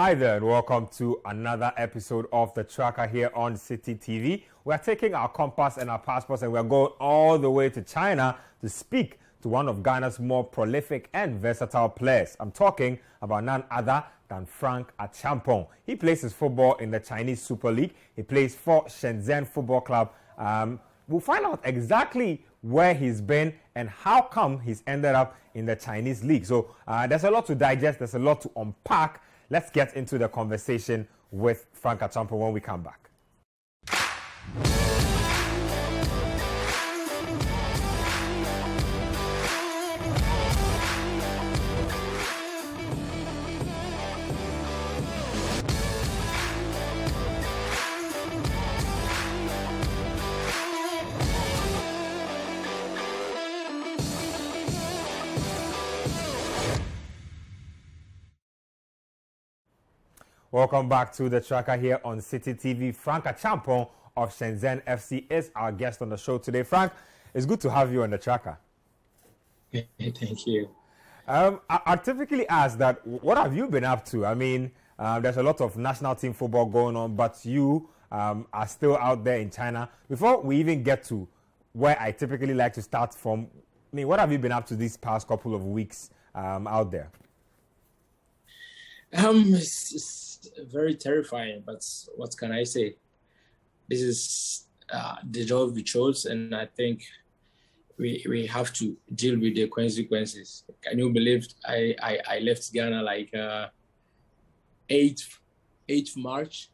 Hi there, and welcome to another episode of The Tracker here on Citi TV. We're taking our compass and our passports and we're going all the way to China to speak to one of Ghana's more prolific and versatile players. I'm talking about none other than Frank Acheampong. He plays his football in the Chinese Super League. He plays for Shenzhen Football Club. We'll find out exactly where he's been and how come he's ended up in the Chinese league. So there's a lot to digest, there's a lot to unpack. Let's get into the conversation with Frank Acheampong when we come back. Welcome back to The Tracker here on Citi TV. Frank Acheampong of Shenzhen FC is our guest on the show today. Frank, it's good to have you on The Tracker. Thank you. I typically ask that, what have you been up to? I mean, there's a lot of national team football going on, but you are still out there in China. Before we even get to where I typically like to start from, I mean, what have you been up to these past couple of weeks out there? It's very terrifying, but what can I say? This is the job we chose, and I think we have to deal with the consequences. Can you believe I left Ghana like 8th March,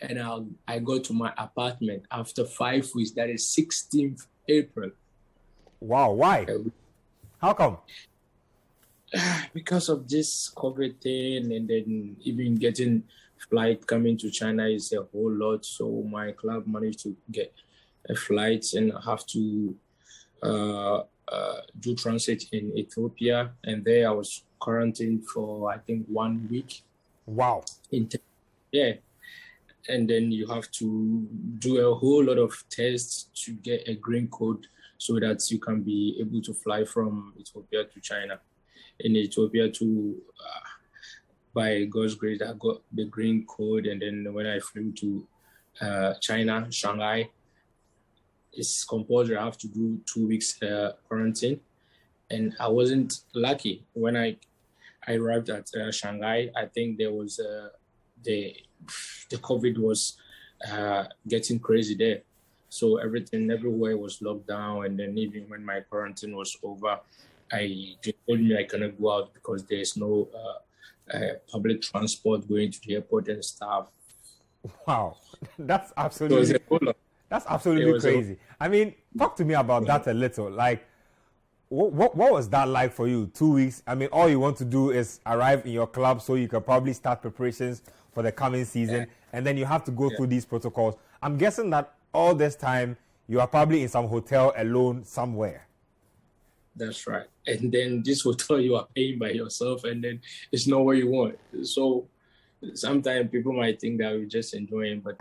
and I go to my apartment after 5 weeks. That is 16th April. Wow, why? How come? Because of this COVID thing, and then even getting flight coming to China is a whole lot. So my club managed to get a flight and have to do transit in Ethiopia. And there I was quarantined for, I think, 1 week. Wow. Yeah. And then you have to do a whole lot of tests to get a green code so that you can be able to fly from Ethiopia to China. In Ethiopia by God's grace, I got the green code. And then when I flew to China, Shanghai, it's compulsory. I have to do 2 weeks quarantine. And I wasn't lucky. When I arrived at Shanghai, I think there was the COVID was getting crazy there. So everywhere was locked down. And then even when my quarantine was over, they told me I cannot go out because there's no public transport going to the airport and stuff. Wow, that's absolutely crazy. I mean, talk to me about that a little. Like, what was that like for you? 2 weeks. I mean, all you want to do is arrive in your club so you can probably start preparations for the coming season, and then you have to go through these protocols. I'm guessing that all this time you are probably in some hotel alone somewhere. That's right. And then this hotel you are paying by yourself, and then it's not what you want. So sometimes people might think that we're just enjoying, but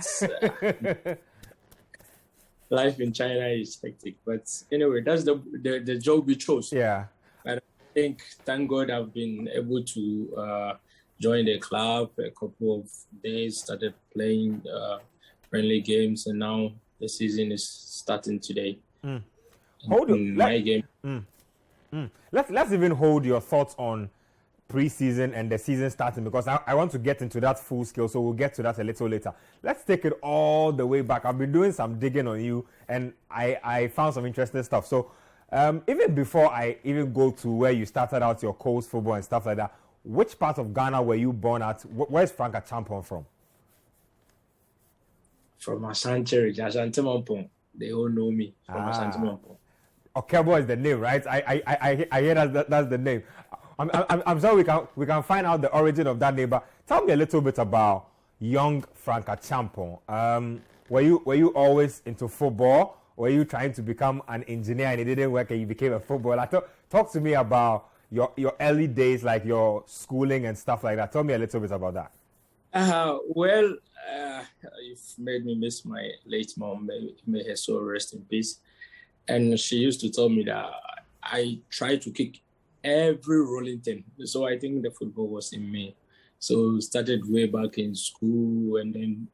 life in China is hectic. But anyway, that's the job we chose. Yeah. And I think, thank God, I've been able to join the club a couple of days, started playing friendly games, and now the season is starting today. Let's even hold your thoughts on pre-season and the season starting, because I want to get into that full scale, so we'll get to that a little later. Let's take it all the way back. I've been doing some digging on you, and I found some interesting stuff. So even before I even go to where you started out your coast football and stuff like that, which part of Ghana were you born at? Where's Frank Acheampong from? From Asante Mampong. They all know me from Asante Mampong. Okebo is the name, right? I hear that's the name. I'm sure we can find out the origin of that name. But tell me a little bit about young Frank Acheampong. Were you always into football? Were you trying to become an engineer and it didn't work and you became a footballer? Talk to me about your early days, like your schooling and stuff like that. Tell me a little bit about that. You've made me miss my late mom. May her soul rest in peace. And she used to tell me that I tried to kick every rolling thing. So I think the football was in me. So started way back in school, and then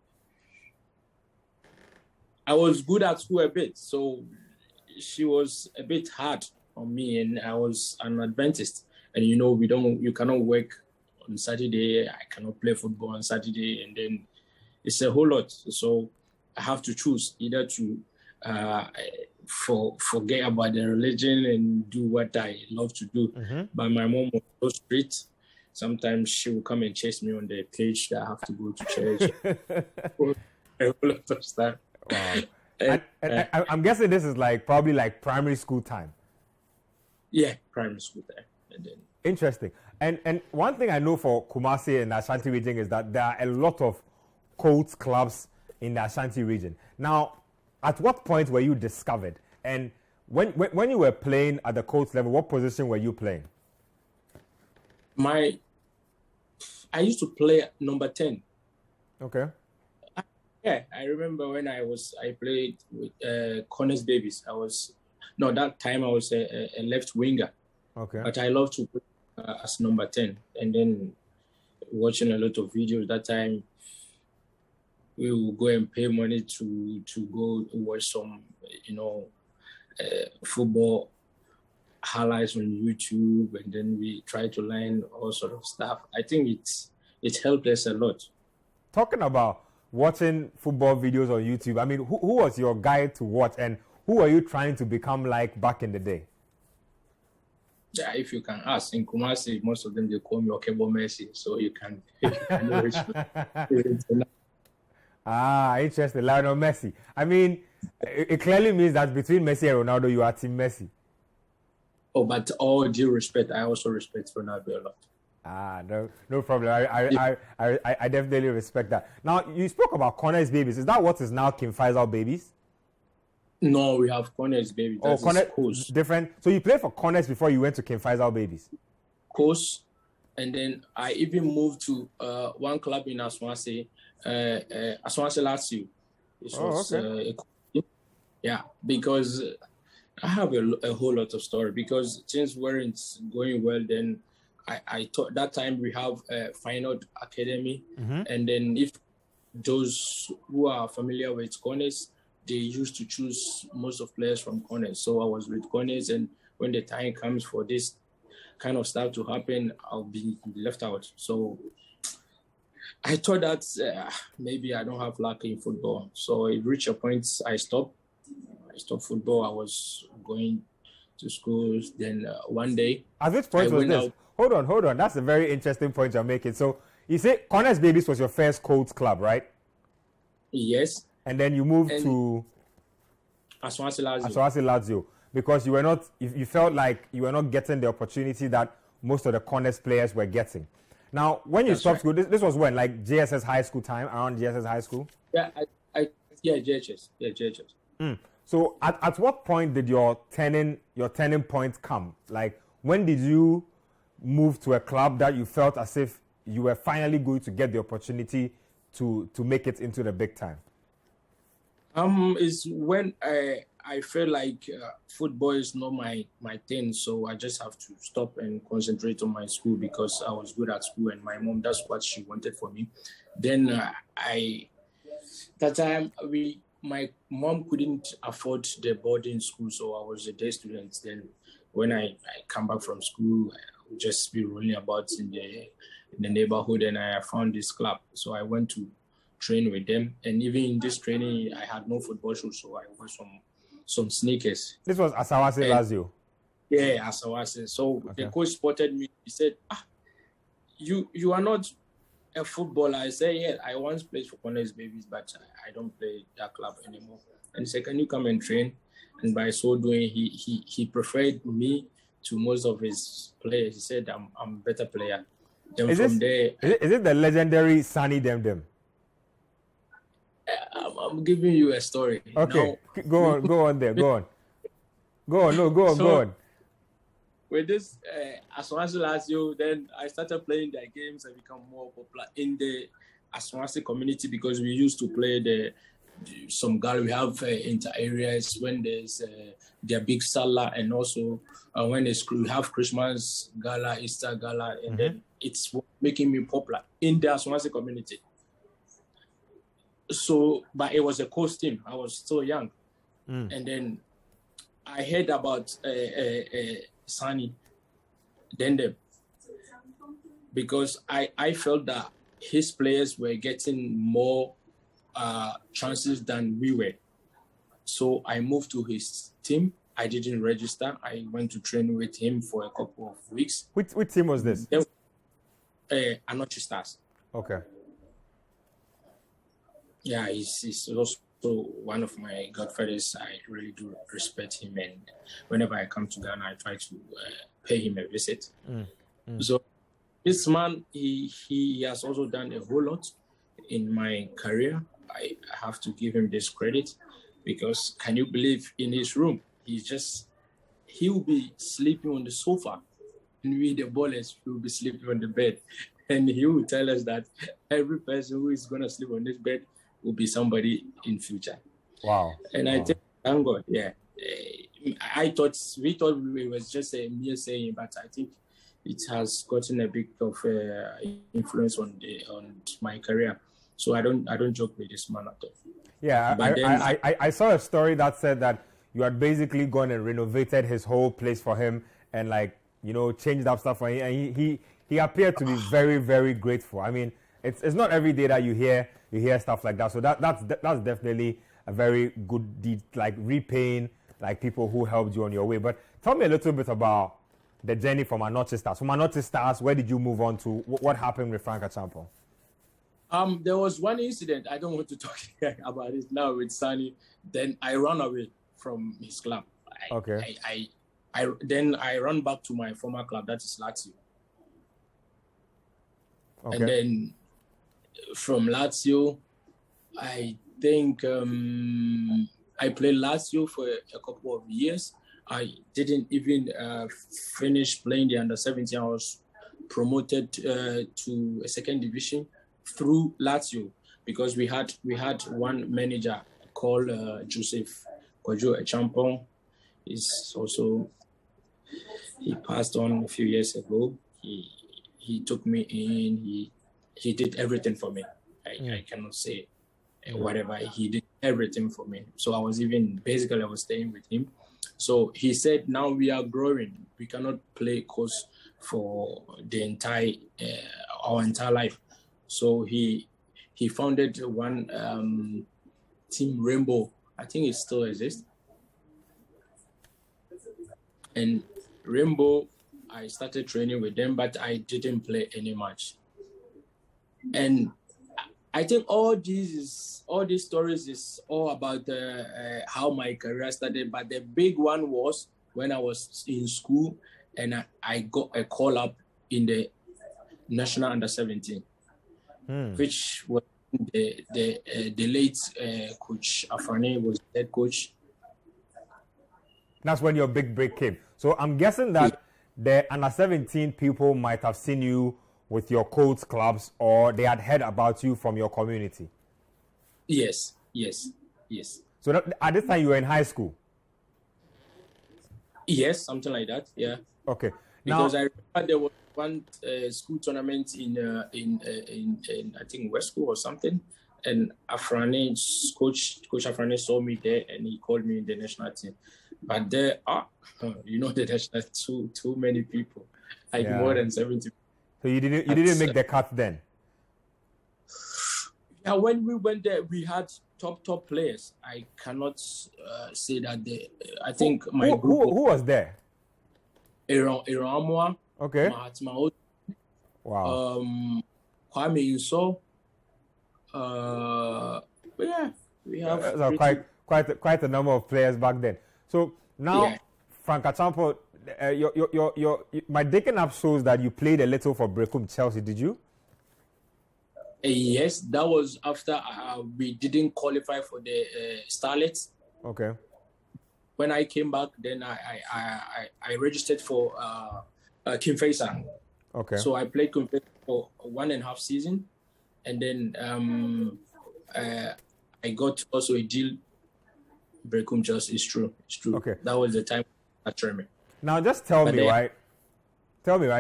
I was good at school a bit. So she was a bit hard on me, and I was an Adventist. And you cannot work on Saturday. I cannot play football on Saturday, and then it's a whole lot. So I have to choose either to forget about the religion and do what I love to do. But my mom was so strict. Sometimes she will come and chase me on the page that I have to go to church. A whole lot of stuff. Wow. And I'm guessing this is probably primary school time. Yeah, primary school time. And then interesting. And one thing I know for Kumasi and the Ashanti region is that there are a lot of Colts clubs in the Ashanti region. Now, at what point were you discovered? And when you were playing at the Colts level, what position were you playing? I used to play number 10. Okay. Yeah, I remember when I played with Connors Babies. That time I was a left winger. Okay. But I love to play as number 10. And then watching a lot of videos that time, we will go and pay money to go watch some, football highlights on YouTube, and then we try to learn all sort of stuff. I think it helped us a lot. Talking about watching football videos on YouTube, I mean, who was your guy to watch, and who are you trying to become like back in the day? Yeah, if you can ask, in Kumasi, most of them, they call me Okebo Messi, so you can know which one. Ah, interesting. Lionel Messi. I mean, it clearly means that between Messi and Ronaldo, you are Team Messi. Oh, but all due respect, I also respect Ronaldo a lot. Ah, no problem. I definitely respect that. Now, you spoke about Connors Babies. Is that what is now King Faisal Babies? No, we have Connors Babies. That's Connors different. So you played for Connors before you went to King Faisal Babies? Course, and then I even moved to one club in Aswanse, Aswanse Lazio. Okay. Yeah, because I have a whole lot of story, because things weren't going well then. I thought that time we have a fine art academy, and then if those who are familiar with Connors, they used to choose most of players from Connors. So I was with Connors, and when the time comes for this kind of stuff to happen, I'll be left out. So I thought that maybe I don't have luck in football. So it reached a point I stopped football. I was going to school. Then one day, at which point was this? Hold on. That's a very interesting point you're making. So you say Connors Babies was your first Colts club, right? Yes. And then you moved to Aswanse Lazio because you felt like you were not getting the opportunity that most of the Connors players were getting. Now, when you stopped school, this was when, like JSS high school time, around JSS high school? Yeah, JHS. Yeah, JHS. So at what point did your turning point come? Like, when did you move to a club that you felt as if you were finally going to get the opportunity to make it into the big time? Is when I felt like football is not my thing, so I just have to stop and concentrate on my school, because I was good at school, and my mom, that's what she wanted for me. Then that time my mom couldn't afford the boarding school, so I was a day student. Then when I come back from school, I would just be rolling about in the neighborhood, and I found this club, so I went to train with them. And even in this training, I had no football shoes, so I wore some sneakers. This was Asawase Lazio? Yeah, Asawase. So the coach spotted me. He said, you are not a footballer. I said, yeah, I once played for Connors Babies, but I don't play that club anymore. And he said, can you come and train? And by so doing, he preferred me to most of his players. He said, I'm a better player. Then is it the legendary Sani Demdem? I'm giving you a story. Okay, now, go on. With this Aswanse Lazio, then I started playing their games and become more popular in the Aswanse community, because we used to play the some gala. We have inter areas when there's their big Salah, and also when we have Christmas gala, Easter gala, and then it's making me popular in the Swansea community. So, but it was a coast team. I was so young, and then I heard about Sani, then because I felt that his players were getting more chances than we were. So I moved to his team. I didn't register. I went to train with him for a couple of weeks. Which team was this? Anochi Stars. Okay. Yeah, he's also one of my godfathers. I really do respect him, and whenever I come to Ghana, I try to pay him a visit. So this man, he has also done a whole lot in my career. I have to give him this credit, because can you believe, in his room, he'll be sleeping on the sofa, and we, the ballers, will be sleeping on the bed. And he will tell us that every person who is going to sleep on this bed will be somebody in future. Wow. And I thank God, yeah. We thought it was just a mere saying, but I think it has gotten a bit of influence on my career. So I don't joke with this man at all. Yeah, I saw a story that said that you had basically gone and renovated his whole place for him, and changed up stuff for him, and he appeared to be very, very grateful. I mean, it's not every day that you hear stuff like that. So that's definitely a very good deed, like repaying people who helped you on your way. But tell me a little bit about the journey from Anochi Stars. From Anochi Stars, where did you move on to? What happened with Frank Acheampong? There was one incident. I don't want to talk about it now with Sani. Then I ran away from his club. Okay. Then I ran back to my former club, that is Lazio. Okay. And then from Lazio, I think I played Lazio for a couple of years. I didn't even finish playing the under-17. I was promoted to a second division through Lazio, because we had one manager called Frank Acheampong. He passed on a few years ago. He took me in. He did everything for me. I cannot say whatever. He did everything for me. So I was staying with him. So he said, now we are growing. We cannot play coach for our entire life. So he founded one team, Rainbow. I think it still exists. And Rainbow, I started training with them, but I didn't play any match. And I think all these stories is all about how my career started. But the big one was when I was in school, and I got a call up in the national under-17, which was the late coach Afrani was head coach. That's when your big break came. So I'm guessing that the under-17 people might have seen you with your coach clubs, or they had heard about you from your community. Yes. So at this time you were in high school? Yes, something like that, yeah. Okay. Because I remember there was one school tournament in I think West School or something, and Afrani's coach Afrani saw me there, and he called me in the national team. But there are, the national too many people, more than 70. So you didn't make the cut then? Yeah, when we went there, we had top players. I cannot say that I think my group. Who was there? Iramwa. Okay. Mahatma. Wow. Kwame Yuso. Yeah, we have quite a number of players back then. So now, Frank Acheampong, my digging up shows that you played a little for Brecum Chelsea. Did you? Yes, that was after we didn't qualify for the Starlets. Okay. When I came back, then I registered for Kim Faisal. Okay. So I played Kim Faisal for 1.5 seasons, and then I I got also a deal. Brekum just it's true. Okay. That was the time at Treme. Now, just tell me, right?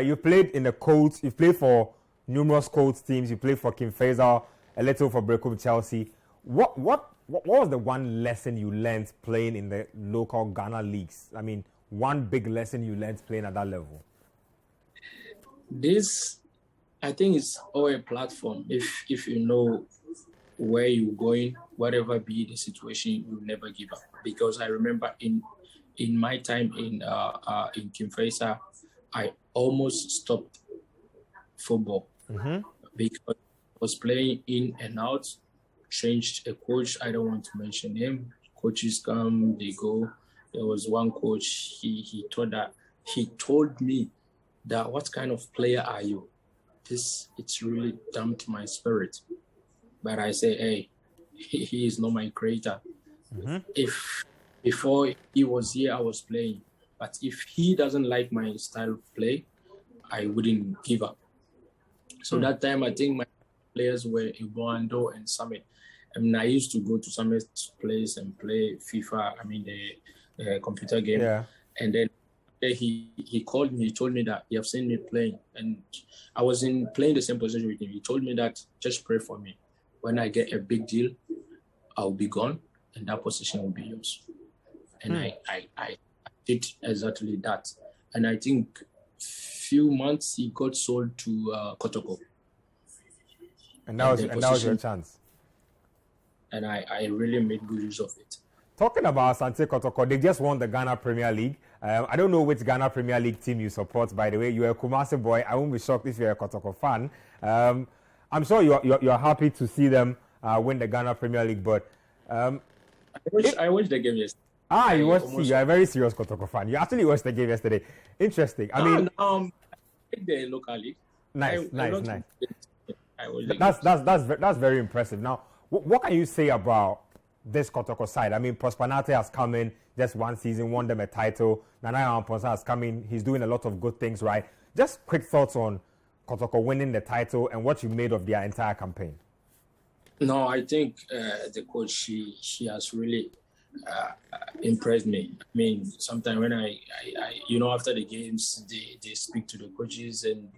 You played in the Colts. You played for numerous Colts teams. You played for King Faisal, a little for Brekum Chelsea. What was the one lesson you learned playing in the local Ghana leagues? I mean, one big lesson you learned playing at that level. This, I think, it's all a platform. If you know where you're going, whatever be the situation, you never give up. Because I remember in my time in King Faisal, I almost stopped football because I was playing in and out. Changed a coach. I don't want to mention him. Coaches come, they go. There was one coach. He told me that what kind of player are you? It's really damped my spirit. But I say, hey, he is not my creator. If before he was here, I was playing. But if he doesn't like my style of play, I wouldn't give up. So that time, I think my players were Iboando and Summit. I mean, I used to go to Summit's place and play FIFA, the computer game. Yeah. And then he called me, he told me that he have seen me playing. And I was playing the same position with him. He told me that just pray for me. When I get a big deal, I'll be gone and that position will be yours. And I did exactly that. And I think few months he got sold to Kotoko. And that was your chance. And I really made good use of it. Talking about Asante Kotoko, they just won the Ghana Premier League. I don't know which Ghana Premier League team you support, by the way. You're a Kumasi boy. I won't be shocked if you're a Kotoko fan. I'm sure you're happy to see them win the Ghana Premier League, but... I watched the game yesterday. You're a very serious Kotoko fan. You actually watched the game yesterday. Interesting. The local league. Nice. That's very impressive. Now, what can you say about this Kotoko side? I mean, Prosperity has come in just one season, won them a title. Nana Acheampong has come in. He's doing a lot of good things, right? Just quick thoughts on Kotoko winning the title and what you made of their entire campaign. No, I think the coach, she has really impressed me. I mean, sometimes when I after the games, they speak to the coaches and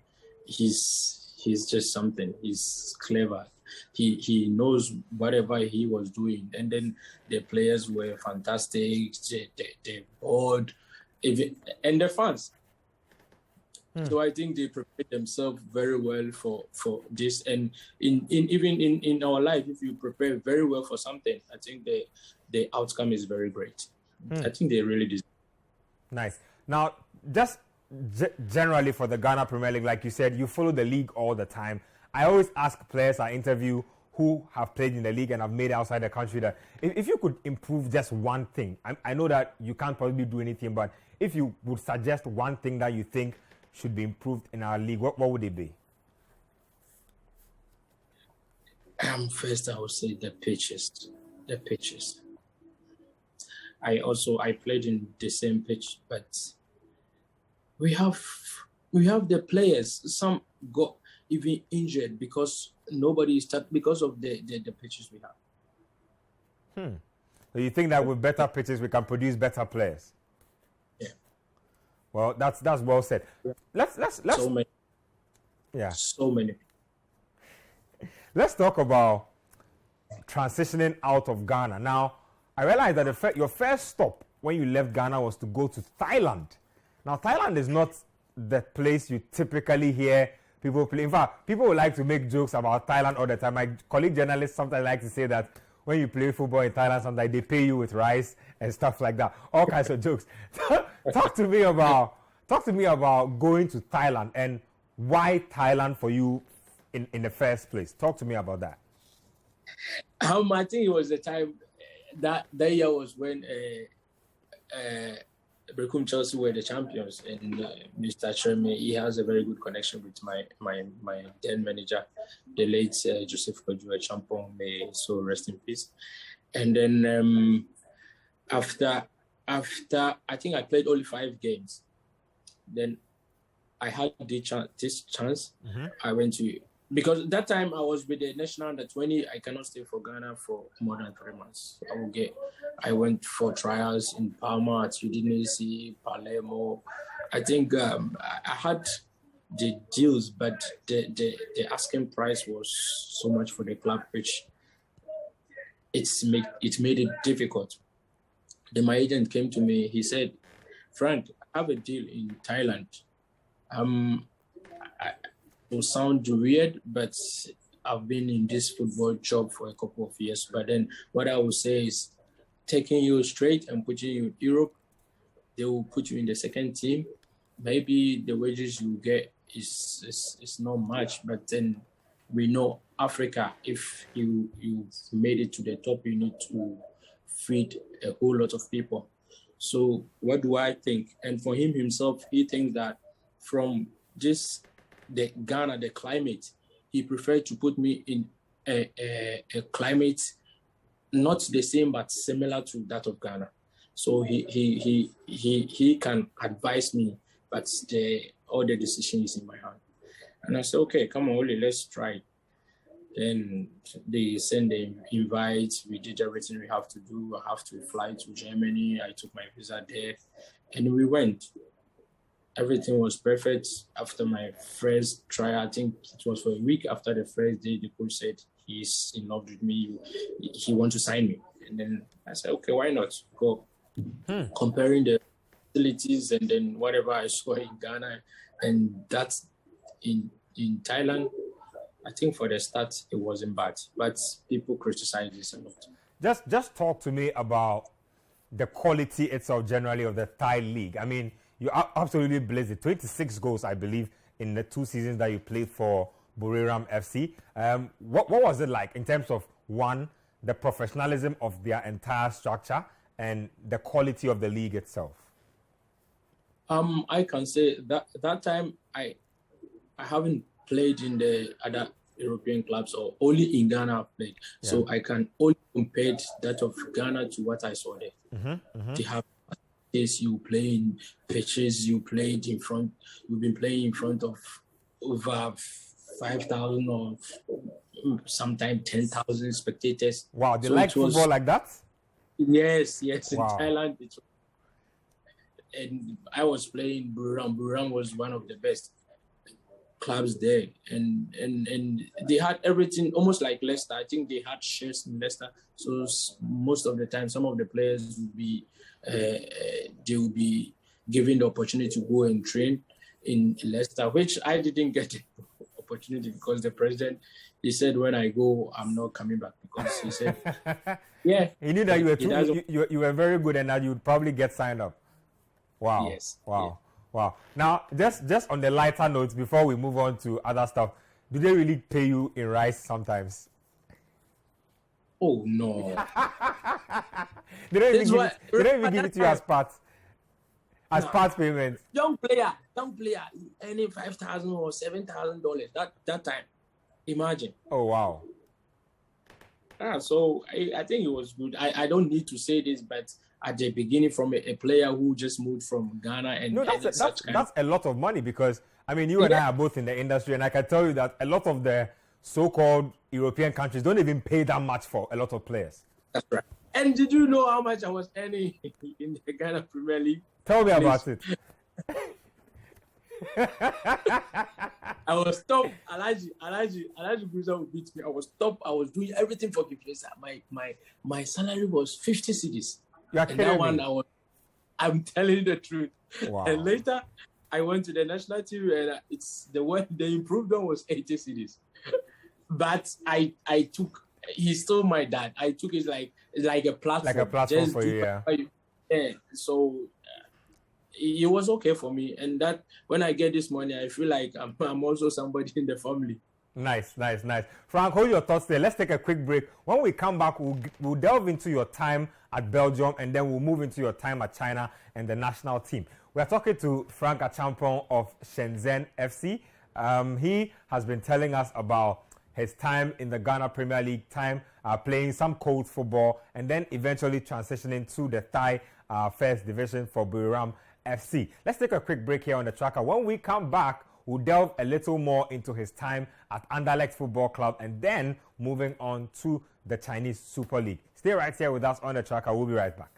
he's just something. He's clever. He knows whatever he was doing. And then the players were fantastic. The board, and the fans. So I think they prepared themselves very well for this. And in our life, if you prepare very well for something, I think the outcome is very great. I think they really deserve. Nice. Now, just generally for the Ghana Premier League, like you said, you follow the league all the time. I always ask players I interview who have played in the league and have made it outside the country that if you could improve just one thing, I know that you can't probably do anything, but if you would suggest one thing that you think should be improved in our league, what would it be? First, I would say the pitches. I played in the same pitch, but we have the players. Some got even injured because nobody started because of the pitches we have. So you think that with better pitches we can produce better players? Yeah. Well, that's well said. Let's so many. Yeah. So many. Let's talk about transitioning out of Ghana. Now, I realized that your first stop when you left Ghana was to go to Thailand. Now, Thailand is not the place you typically hear people play. In fact, people would like to make jokes about Thailand all the time. My colleague journalists sometimes like to say that when you play football in Thailand, sometimes they pay you with rice and stuff like that. All kinds of jokes. Talk to me about going to Thailand and why Thailand for you in the first place. Talk to me about that. I think it was the time that year was when Brekum Chelsea were the champions, and Mr. Treme, he has a very good connection with my then manager, the late Joseph Acheampong, may so rest in peace. And then after I think I played only 5 games. Then I had this chance. I went to because that time I was with the national under-20. I cannot stay for Ghana for more than 3 months. I went for trials in Palma, at Udinese, Palermo. I think I had the deals, but the asking price was so much for the club, which it made it difficult. Then my agent came to me. He said, "Frank, I have a deal in Thailand. It will sound weird, but I've been in this football job for a couple of years. But then what I would say is taking you straight and putting you in Europe, they will put you in the second team. Maybe the wages you get is not much, but then we know Africa, if you've made it to the top, you need to feed a whole lot of people. So what do I think?" And for him himself, he thinks that from just the Ghana, the climate, he preferred to put me in a climate not the same but similar to that of Ghana. So he can advise me, but all the decision is in my hand. And I said, "Okay, come on, Oli, let's try." Then they send the invite. We did everything we have to do. I have to fly to Germany. I took my visa there, and we went. Everything was perfect. After my first trial, I think it was for a week after the first day, the coach said he's in love with me. He wants to sign me. And then I said, "Okay, why not go?" Comparing the facilities and then whatever I saw in Ghana, and that's in Thailand. I think for the start, it wasn't bad, but people criticize this a lot. Just talk to me about the quality itself generally of the Thai league. I mean, you absolutely blazed it. 26 goals, I believe, in the 2 seasons that you played for Buriram FC. What was it like in terms of, one, the professionalism of their entire structure and the quality of the league itself? I can say that time I haven't played in the other European clubs, or only in Ghana I've played. Yeah. So I can only compare that of Ghana to what I saw there. They have this, you play in pitches, you've been playing in front of over 5,000 or sometimes 10,000 spectators. Wow, they like football like that? Yes, wow. In Thailand. And I was playing Buriram. Buriram was one of the best clubs there, and they had everything almost like Leicester. I think they had shares in Leicester, so most of the time some of the players would be they will be given the opportunity to go and train in Leicester, which I didn't get the opportunity because the president, he said when I go I'm not coming back, because he said yeah, he knew that you were very good and that you would probably get signed up. Wow. Yes. Wow. Yeah. Wow. Now, just on the lighter notes, before we move on to other stuff, do they really pay you in rice sometimes? Oh, no. They don't even give it to you as part payment. Young player, earning $5,000 or $7,000 that time. Imagine. Oh, wow. So I think it was good. I don't need to say this, but at the beginning, from a player who just moved from Ghana, and no, that's a lot of money, because I mean, you and I are both in the industry, and I can tell you that a lot of the so-called European countries don't even pay that much for a lot of players. That's right. And did you know how much I was earning in the Ghana Premier League? Tell me about it. I was top. Alaji Bruiser would beat me. I was top. I was doing everything for the place. My salary was 50 cedis. You're and that one, I'm telling the truth. Wow. And later, I went to the national team, and the improved one was 80 cedis. But I took. He stole my dad. I took it like a platform. Like a platform for you, yeah. Yeah. So it was okay for me, and that when I get this money, I feel like I'm also somebody in the family. Nice. Frank, hold your thoughts there. Let's take a quick break. When we come back, we'll delve into your time at Belgium, and then we'll move into your time at China and the national team. We're talking to Frank Acheampong of Shenzhen FC. He has been telling us about his time in the Ghana Premier League, time playing some cold football, and then eventually transitioning to the Thai first division for Buriram FC. Let's take a quick break here on the tracker. When we come back, We'll delve a little more into his time at Anderlecht Football Club and then moving on to the Chinese Super League. Stay right here with us on the tracker. We'll be right back.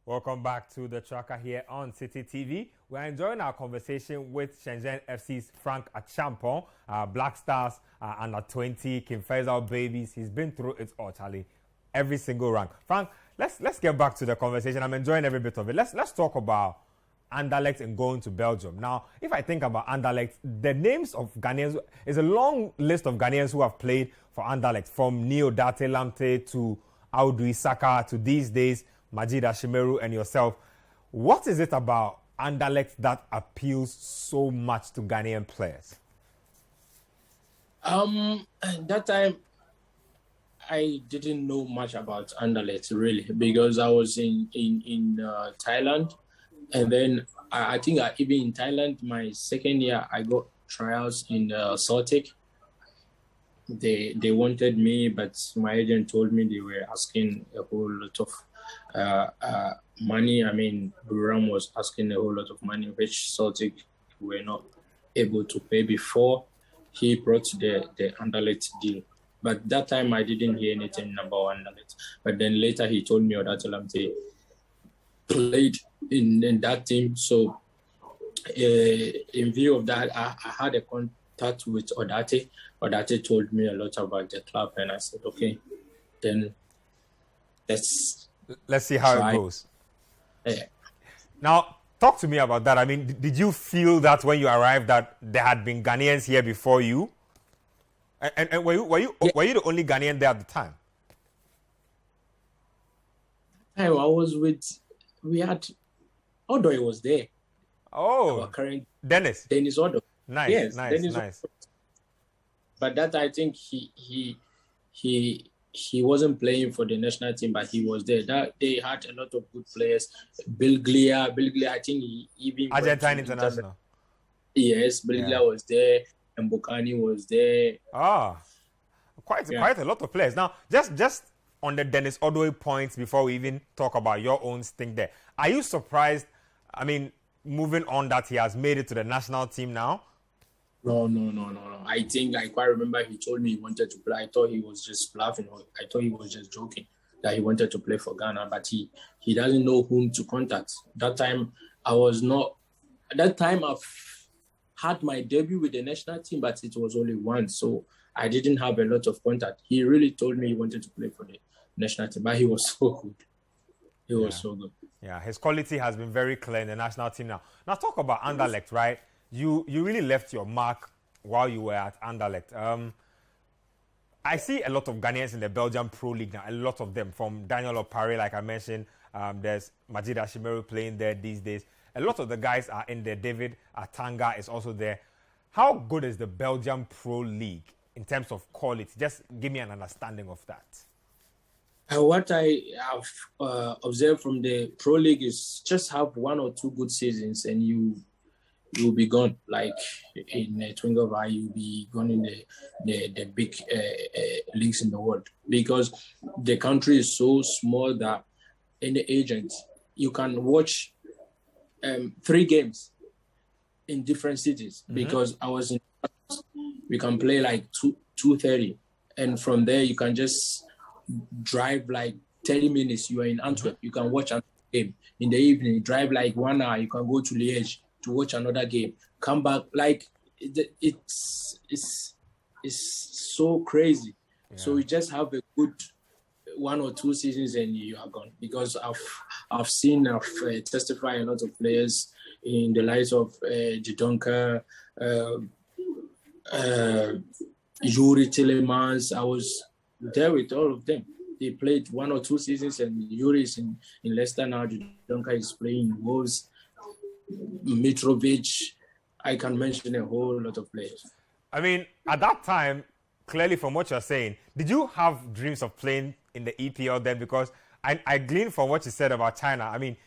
Welcome back to the tracker here on Citi TV. We're enjoying our conversation with Shenzhen FC's Frank Acheampong, Black Stars, under 20, King Faisal babies. He's been through it all, Charlie. Every single rank. Frank, let's get back to the conversation. I'm enjoying every bit of it. Let's talk about Anderlecht and going to Belgium. Now, if I think about Anderlecht, the names of Ghanaians is a long list of Ghanaians who have played for Anderlecht, from Neo Date Lamte to Audrey Saka to these days Majid Ashimeru and yourself. What is it about Anderlecht that appeals so much to Ghanaian players? At that time, I didn't know much about Anderlecht really, because I was in Thailand, and then I think even in Thailand, my second year I got trials in Celtic. They wanted me, but my agent told me they were asking a whole lot of money. I mean, Buram was asking a whole lot of money, which Celtic were not able to pay before he brought the Anderlecht deal. But that time I didn't hear anything about Anderlecht. But then later he told me that Lamte played in that team. So in view of that, I had a contact with Odate. Odate told me a lot about the club, and I said, okay, then let's see how it goes. Yeah. Now, talk to me about that. I mean, did you feel that when you arrived that there had been Ghanaians here before you? And were you the only Ghanaian there at the time? I was we had Odoy was there. Oh, our current Dennis Odoy. Nice, yes, nice. But that I think he wasn't playing for the national team, but he was there. That they had a lot of good players. Bill Glia, I think he even Argentine international. Yes, Bill Glia was there, and Mbokani was there. Quite a lot of players. Now, just on the Dennis Odoy points before we even talk about your own stint there. Are you surprised? I mean, moving on, that he has made it to the national team now? No. I think I quite remember he told me he wanted to play. I thought he was just laughing. I thought he was just joking that he wanted to play for Ghana, but he doesn't know whom to contact. That time I've had my debut with the national team, but it was only once, so I didn't have a lot of contact. He really told me he wanted to play for the national team, but he was so good. He was so good. Yeah, his quality has been very clear in the national team now. Now talk about Anderlecht, right? You really left your mark while you were at Anderlecht. I see a lot of Ghanaians in the Belgian Pro League now, a lot of them, from Daniel Opare, like I mentioned. There's Majid Ashimeru playing there these days. A lot of the guys are in there. David Atanga is also there. How good is the Belgian Pro League in terms of quality? Just give me an understanding of that. What I have observed from the Pro League is just have one or two good seasons and you'll be gone. Like in a twinkle of an eye, you'll be gone in the big leagues in the world, because the country is so small that any agent, you can watch 3 games in different cities. Mm-hmm. Because I was in, we can play like 2:30, and from there you can just drive like 30 minutes. You are in Antwerp, you can watch a game. In the evening, drive like 1 hour, you can go to Liège to watch another game. Come back, like it's so crazy. Yeah. So you just have a good 1 or 2 seasons and you are gone. Because I've testified a lot of players in the likes of Jidonka, Yuri Tillemans. I was there with all of them. They played 1 or 2 seasons, and Yuri is in Leicester now. Jidonka is playing in Wolves. Mitrovic. I can mention a whole lot of players. I mean, at that time, clearly from what you're saying, did you have dreams of playing in the EPL then? Because I gleaned from what you said about China. I mean,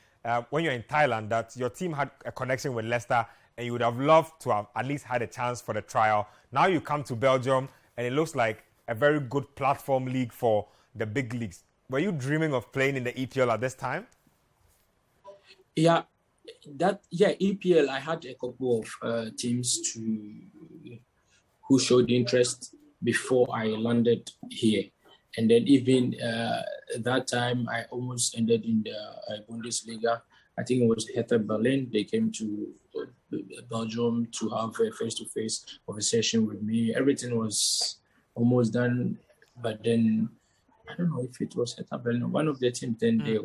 when you're in Thailand, that your team had a connection with Leicester and you would have loved to have at least had a chance for the trial. Now you come to Belgium and it looks like a very good platform league for the big leagues. Were you dreaming of playing in the EPL at this time? Yeah, EPL. I had a couple of teams who showed interest before I landed here, and then even that time I almost ended in the Bundesliga. I think it was Hertha Berlin. They came to Belgium to have a face-to-face conversation with me. Everything was almost done, but then I don't know if it was Hertha Berlin. One of the teams, then they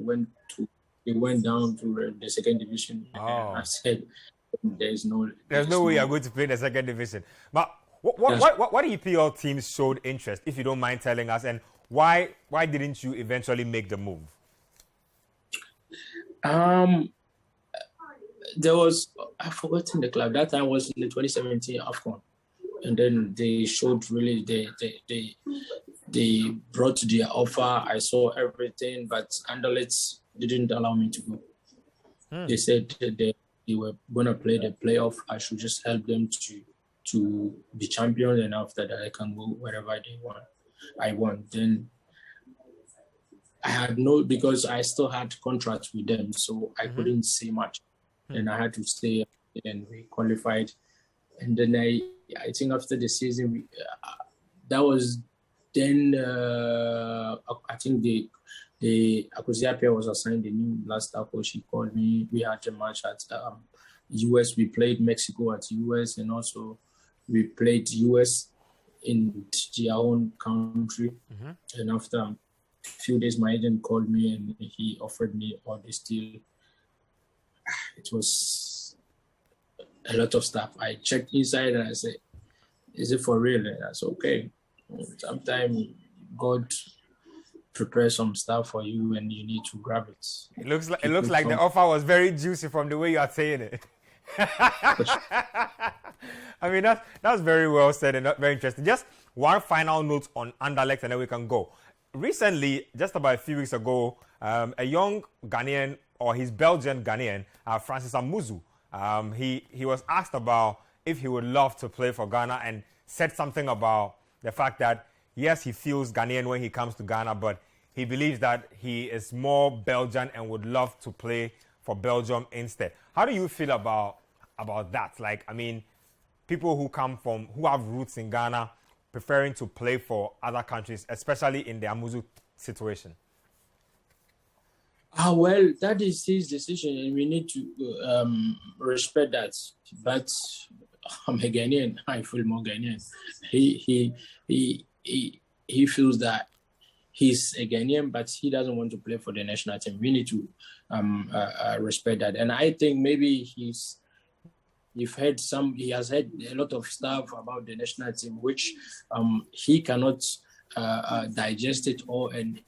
went down to the second division. Oh. I said, there's no way you're going to play in the second division. But what EPL teams showed interest, if you don't mind telling us, and why didn't you eventually make the move? There was, I've forgotten the club. That time was in the 2017 AFCON. And then they showed really, they brought their offer. I saw everything, but Anderlecht didn't allow me to go. They said they were going to play the playoff. I should just help them to be champions, and after that I can go wherever I want. Then I had because I still had contracts with them, so I couldn't say much. And I had to stay, and we qualified. And then I think after the season, that was then, I think the Acheampong was assigned the new last coach. He called me. We had a match at US. We played Mexico at US, and also we played US in their own country. And after a few days, my agent called me and he offered me all this deal. It was a lot of stuff. I checked inside and I said, is it for real? And I said, okay. Sometimes God prepares some stuff for you and you need to grab it. It looks like the offer was very juicy from the way you are saying it. I mean, that's very well said and very interesting. Just one final note on Anderlecht and then we can go. Recently, just about a few weeks ago, a young Ghanaian, or he's Belgian Ghanaian, Francis Amusu, he was asked about if he would love to play for Ghana and said something about the fact that, yes, he feels Ghanaian when he comes to Ghana, but he believes that he is more Belgian and would love to play for Belgium instead. How do you feel about that? Like, I mean, people who have roots in Ghana preferring to play for other countries, especially in the Amusu situation. Well, that is his decision, and we need to respect that. But I'm a Ghanaian. I feel more Ghanaian. He feels that he's a Ghanaian, but he doesn't want to play for the national team. We need to respect that. And I think maybe he has heard a lot of stuff about the national team, which he cannot digest it all, and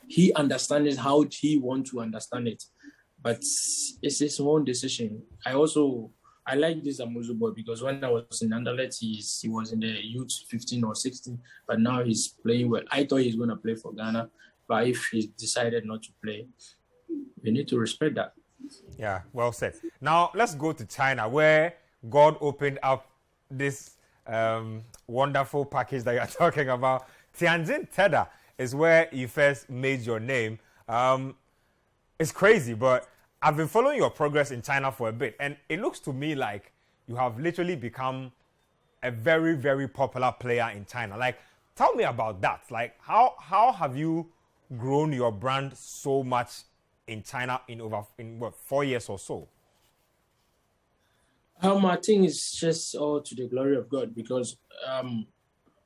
he understands how he wants to understand it. But it's his own decision. I like this Amusu boy because when I was in Anderlecht, he was in the youth 15 or 16, but now he's playing well. I thought he's going to play for Ghana, but if he decided not to play, we need to respect that. Yeah, well said. Now, let's go to China, where God opened up this wonderful package that you're talking about. Tianjin Teda is where you first made your name. It's crazy, but I've been following your progress in China for a bit, and it looks to me like you have literally become a very, very popular player in China. Like, tell me about that. Like, how have you grown your brand so much in China in 4 years or so? I think it's just all to the glory of God because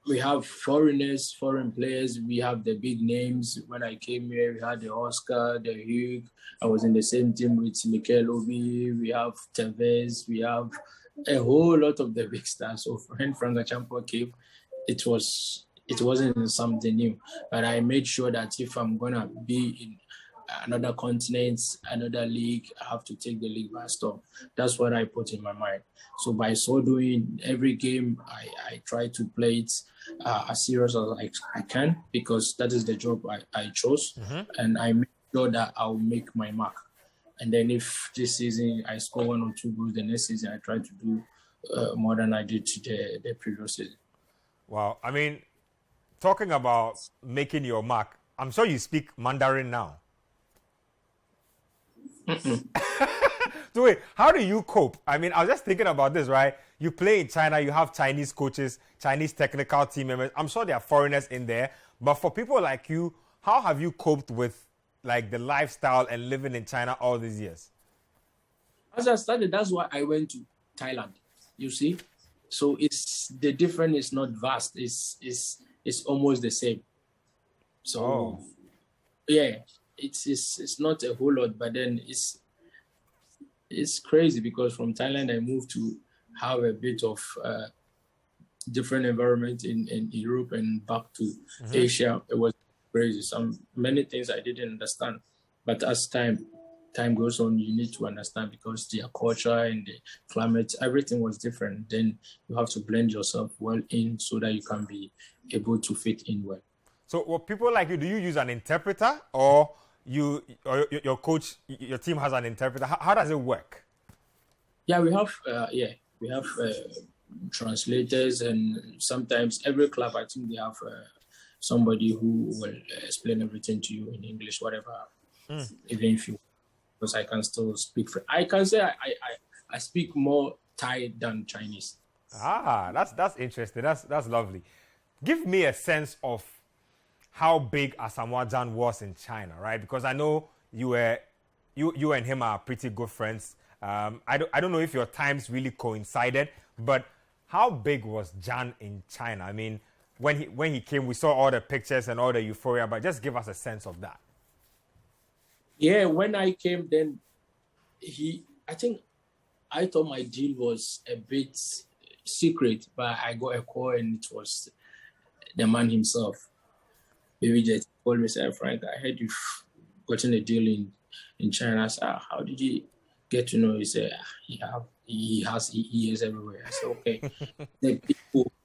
we have foreign players. We have the big names. When I came here, we had the Oscar, the Hugh. I was in the same team with Mikel Obi. We have Tevez. We have a whole lot of the big stars. So when Frank Acheampong came, it wasn't something new. But I made sure that if I'm gonna be in another continent, another league, I have to take the league by storm. That's what I put in my mind. So by so doing, every game I try to play it as serious as I can because that is the job I chose. And I make sure that I'll make my mark. And then if this season I score 1 or 2 goals, the next season I try to do more than I did the previous season. Wow. I mean, talking about making your mark, I'm sure you speak Mandarin now. So wait, how do you cope? I mean, I was just thinking about this, right? You play in China, you have Chinese coaches, Chinese technical team members. I'm sure there are foreigners in there. But for people like you, how have you coped with like the lifestyle and living in China all these years? As I started, that's why I went to Thailand. You see, so it's the difference is not vast. It's almost the same. So yeah, it's not a whole lot, but then it's crazy because from Thailand I moved to have a bit of different environment in Europe and back to Asia. It was crazy. Many things I didn't understand, but as time goes on, you need to understand because their culture and the climate, everything was different. Then you have to blend yourself well in so that you can be able to fit in well. So, what people like you, do you use an interpreter or your coach, your team has an interpreter? How does it work? Yeah, we have translators, and sometimes every club, I think they have somebody who will explain everything to you in English, whatever, even if you. Because I can still speak French. I can say I speak more Thai than Chinese. That's interesting. That's lovely. Give me a sense of how big Asamoah Gyan was in China, right? Because I know you and him are pretty good friends. I don't know if your times really coincided, but how big was Gyan in China? I mean, when he came, we saw all the pictures and all the euphoria, but just give us a sense of that. Yeah, when I came, then I think I thought my deal was a bit secret, but I got a call and it was the man himself. Maybe just called me, said, Frank, I heard you've gotten a deal in China. I said, how did you get to know? He said, he has ears everywhere. I said, okay. Then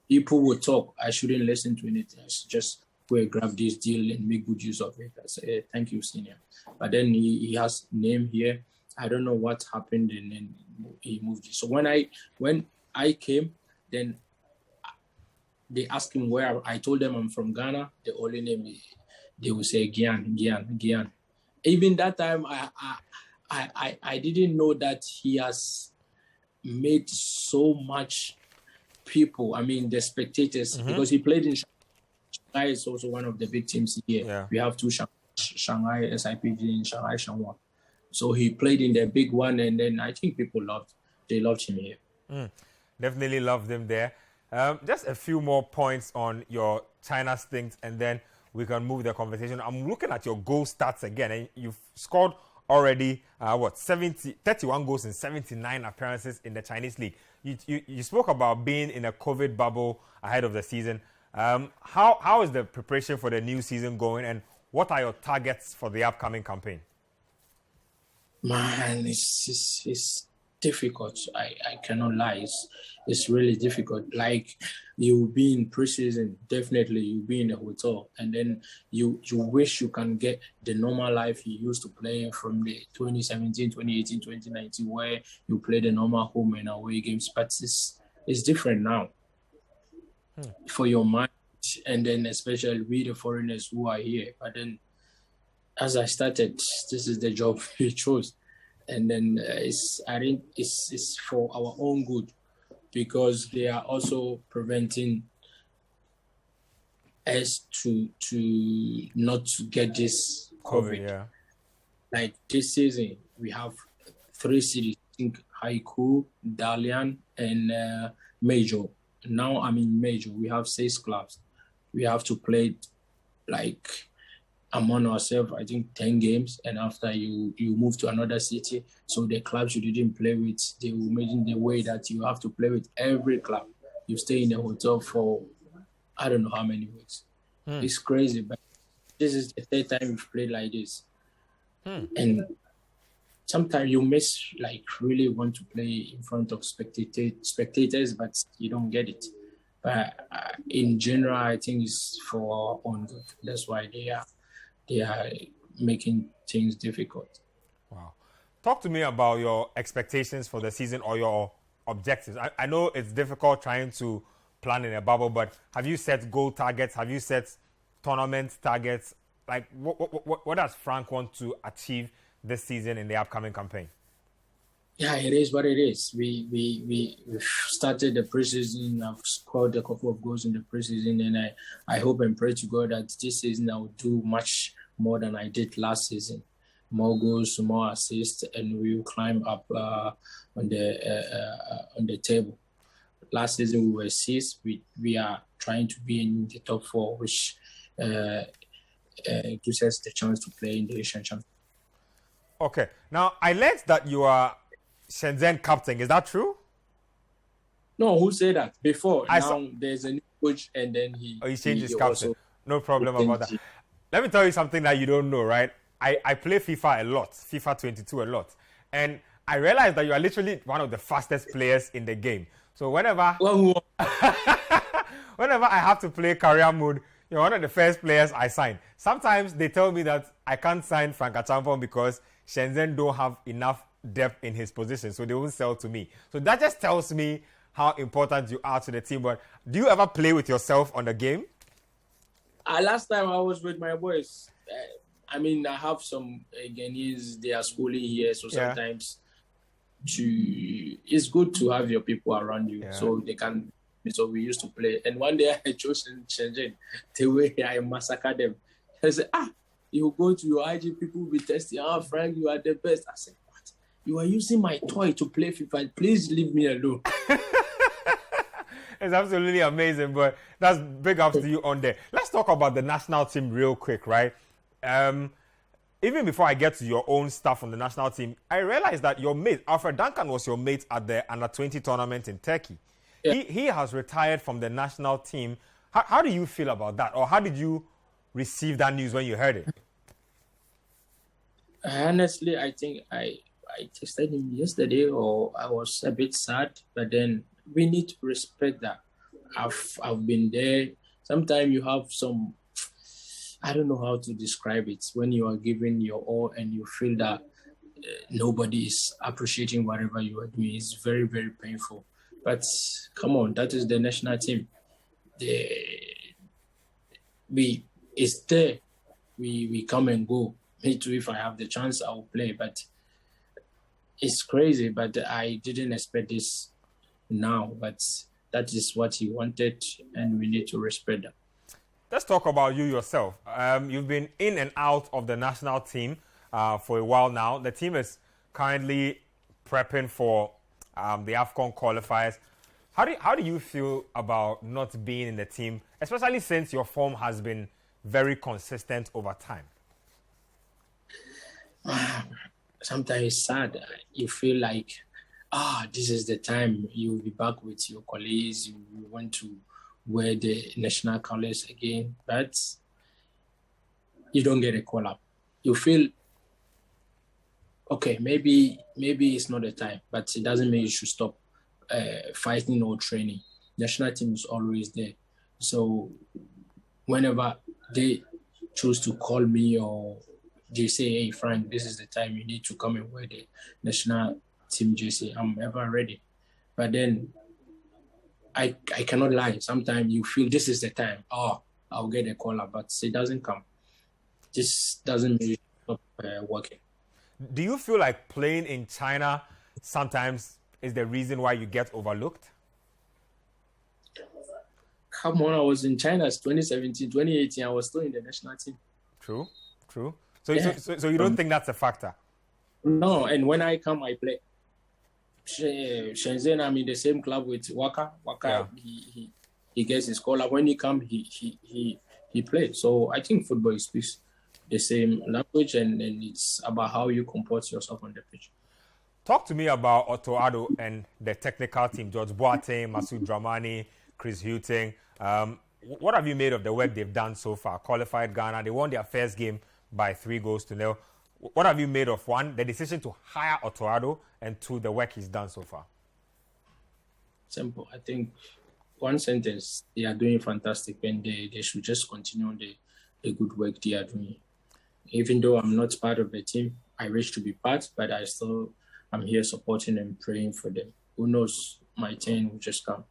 people will talk. I shouldn't listen to anything. I should just go and grab this deal and make good use of it. I said, hey, thank you, senior. But then he has name here. I don't know what happened, and then he moved. So when I came, then they asked him where. I told them I'm from Ghana. The only name they will say Gyan. Even that time, I didn't know that he has made so much people. I mean, the spectators, because he played in Shanghai. Is also one of the big teams here. Yeah. We have two Shanghai SIPG and Shanghai Shenhua. So he played in the big one, and then I think people loved him here. Definitely loved him there. Just a few more points on your China stints, and then we can move the conversation. I'm looking at your goal stats again, and you've scored already 31 goals in 79 appearances in the Chinese league. You spoke about being in a COVID bubble ahead of the season. How is the preparation for the new season going, and what are your targets for the upcoming campaign? Man, it's difficult. I cannot lie. It's really difficult. Like, you'll be in preseason, definitely you'll be in a hotel, and then you wish you can get the normal life you used to play from the 2017, 2018, 2019, where you play the normal home and away games. But it's different now for your mind, and then especially we the foreigners who are here. But then as I started, this is the job we chose. And then I think it's for our own good, because they are also preventing us to not to get this COVID. Yeah. Like this season, we have 3 cities, I think Haiku, Dalian, and Major. Now I'm in Major. We have 6 clubs. We have to play like among ourselves, I think 10 games, and after you move to another city, so the clubs you didn't play with, they will make it the way that you have to play with every club. You stay in a hotel for I don't know how many weeks. It's crazy, but this is the 3rd time we've played like this. And sometimes you miss, like, really want to play in front of spectators, but you don't get it. But in general, I think it's for our own good. That's why they are making things difficult. Wow. Talk to me about your expectations for the season or your objectives. I know it's difficult trying to plan in a bubble, but have you set goal targets? Have you set tournament targets? Like, what does Frank want to achieve this season in the upcoming campaign? Yeah, it is what it is. We started the preseason. I've scored a couple of goals in the preseason, and I hope and pray to God that this season I will do much more than I did last season. More goals, more assists, and we will climb up on the table. Last season we were sixth. We are trying to be in the top four, which gives us the chance to play in the Asian Championship. Okay. Now I learned that you are Shenzhen captain. Is that true? No, who said that? Before there's a new coach, and then he changed his captain. No problem about that. Let me tell you something that you don't know, right? I play FIFA a lot, FIFA 22 a lot, and I realized that you are literally one of the fastest players in the game. So whenever I have to play career mode, you're one of the first players I sign. Sometimes they tell me that I can't sign Frank Acheampong because Shenzhen don't have enough depth in his position, so they won't sell to me. So that just tells me how important you are to the team. But do you ever play with yourself on the game? Last time I was with my boys. I have some Ghanaians, they are schooling here, so sometimes it's good to have your people around you so they can. So we used to play, and one day I chose Shenzhen. The way I massacred them, I said, you go to your IG, people will be testing. Frank, you are the best. I said, what? You are using my toy to play FIFA. Please leave me alone. It's absolutely amazing, but that's big ups to you on there. Let's talk about the national team real quick, right? Even before I get to your own stuff on the national team, I realized that your mate, Alfred Duncan, was your mate at the Under-20 tournament in Turkey. Yeah. He has retired from the national team. How do you feel about that? Or how did you receive that news when you heard it? Honestly, I think I texted him yesterday, or I was a bit sad, but then we need to respect that. I've been there. Sometimes you have some, I don't know how to describe it, when you are giving your all and you feel that nobody is appreciating whatever you are doing. It's very, very painful. But come on, that is the national team. It's there. We come and go. Me too, if I have the chance, I will play. But it's crazy, but I didn't expect this now. But that is what he wanted, and we need to respect that. Let's talk about you yourself. You've been in and out of the national team for a while now. The team is currently prepping for the AFCON qualifiers. How do you feel about not being in the team, especially since your form has been very consistent over time? Sometimes it's sad. You feel like, this is the time you'll be back with your colleagues. You want to wear the national colors again, but you don't get a call up. You feel, okay, maybe it's not the time, but it doesn't mean you should stop fighting or training. National team is always there. So whenever they choose to call me or they say, hey, Frank, this is the time you need to come and wear the national team jersey, I'm ever ready. But then I cannot lie. Sometimes you feel this is the time. I'll get a call up, but it doesn't come. This doesn't mean stop working. Do you feel like playing in China sometimes is the reason why you get overlooked? Come on, I was in China 2017, 2018. I was still in the national team. True. So you don't think that's a factor? No, and when I come, I play. Shenzhen, I'm in the same club with Waka. He gets his call up. When he comes, he plays. So I think football speaks the same language, and it's about how you comport yourself on the pitch. Talk to me about Otto Addo and the technical team, George Boateng, Masoud Dramani, Chris Hughton. What have you made of the work they've done so far? Qualified Ghana. They won their first game by 3-0. What have you made of, one, the decision to hire Otto Addo, and two, the work he's done so far? Simple. I think one sentence, they are doing fantastic, and they should just continue the good work they are doing. Even though I'm not part of the team, I wish to be part, but I'm here supporting and praying for them. Who knows, my turn will just come.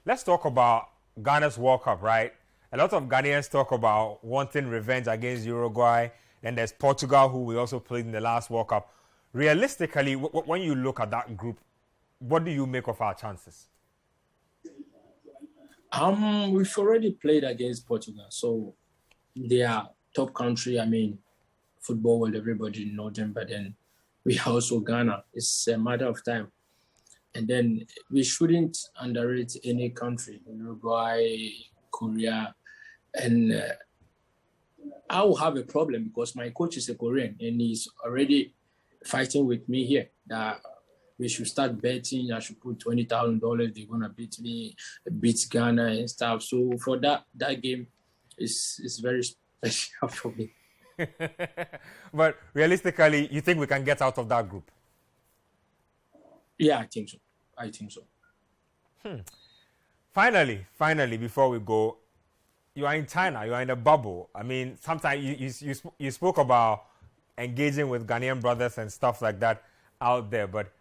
Let's talk about Ghana's World Cup, right? A lot of Ghanaians talk about wanting revenge against Uruguay. Then there's Portugal, who we also played in the last World Cup. realistically, when you look at that group, what do you make of our chances? We've already played against Portugal, so they are top country. I mean, football world, everybody know them, but then we are also Ghana. It's a matter of time. And then we shouldn't underrate any country, Uruguay, Korea. And I will have a problem because my coach is a Korean and he's already fighting with me here that we should start betting. I should put $20,000. They're going to beat me, beat Ghana and stuff. So for that game is very special for me. But realistically, you think we can get out of that group? Yeah, I think so. Finally, before we go, you are in China. You are in a bubble. I mean, sometimes you spoke about engaging with Ghanaian brothers and stuff like that out there. But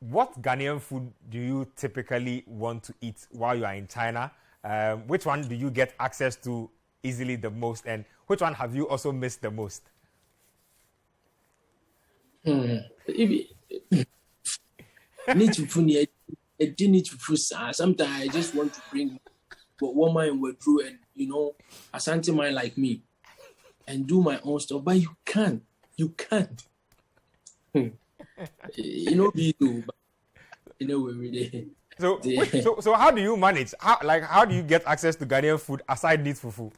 what Ghanaian food do you typically want to eat while you are in China? Which one do you get access to easily the most? And which one have you also missed the most? Sometimes I just want to bring one man withdrew and a Asante man like me and do my own stuff, but you can't. Be do, but we So how do you manage? How do you get access to Ghanaian food aside neat fufu?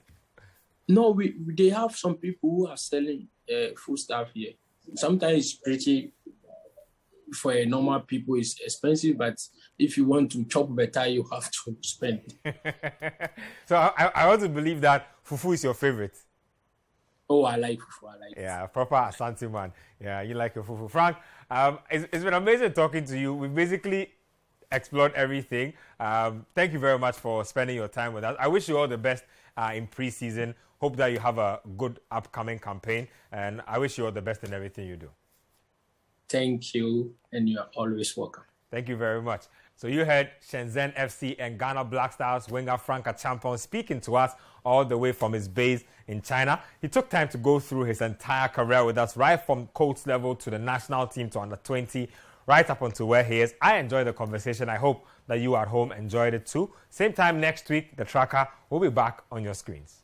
No, they have some people who are selling food stuff here. Sometimes it's pretty. For a normal people, it's expensive, but if you want to chop better, you have to spend. So I want to believe that fufu is your favorite. Oh, I like fufu. Yeah, proper Asante man. Yeah, you like your fufu. Frank, it's been amazing talking to you. We basically explored everything. Thank you very much for spending your time with us. I wish you all the best in pre-season. Hope that you have a good upcoming campaign, and I wish you all the best in everything you do. Thank you, and you are always welcome. Thank you very much. So you heard Shenzhen FC and Ghana Black Stars winger Frank Acheampong speaking to us all the way from his base in China. He took time to go through his entire career with us, right from coach level to the national team to under 20, right up until where he is. I enjoyed the conversation. I hope that you at home enjoyed it too. Same time next week, the tracker will be back on your screens.